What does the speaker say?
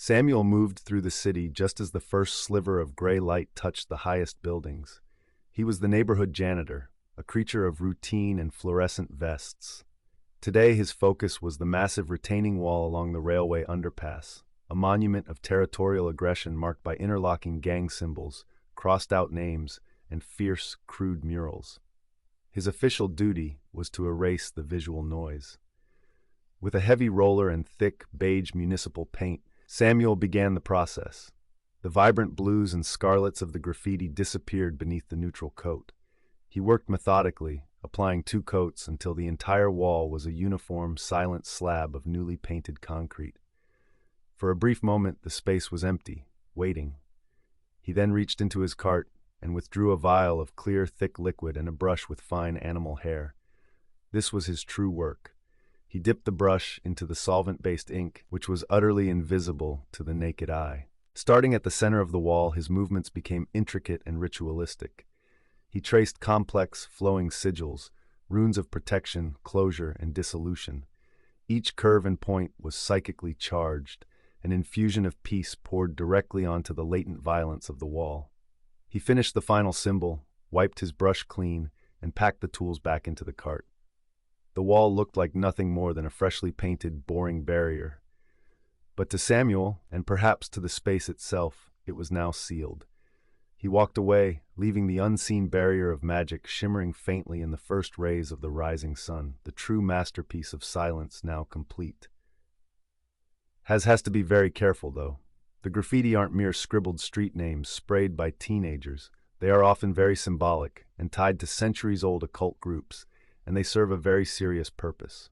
Samuel moved through the city just as the first sliver of gray light touched the highest buildings. He was the neighborhood janitor, a creature of routine and fluorescent vests. Today his focus was the massive retaining wall along the railway underpass, a monument of territorial aggression marked by interlocking gang symbols, crossed-out names, and fierce, crude murals. His official duty was to erase the visual noise. With a heavy roller and thick, beige municipal paint, Samuel began the process. The vibrant blues and scarlets of the graffiti disappeared beneath the neutral coat. He worked methodically, applying 2 coats until the entire wall was a uniform, silent slab of newly painted concrete. For a brief moment, the space was empty, waiting. He then reached into his cart and withdrew a vial of clear, thick liquid and a brush with fine animal hair. This was his true work. He dipped the brush into the solvent-based ink, which was utterly invisible to the naked eye. Starting at the center of the wall, his movements became intricate and ritualistic. He traced complex, flowing sigils, runes of protection, closure, and dissolution. Each curve and point was psychically charged, an infusion of peace poured directly onto the latent violence of the wall. He finished the final symbol, wiped his brush clean, and packed the tools back into the cart. The wall looked like nothing more than a freshly painted, boring barrier. But to Samuel, and perhaps to the space itself, it was now sealed. He walked away, leaving the unseen barrier of magic shimmering faintly in the first rays of the rising sun, the true masterpiece of silence now complete. Has to be very careful, though. The graffiti aren't mere scribbled street names sprayed by teenagers. They are often very symbolic and tied to centuries-old occult groups, and they serve a very serious purpose.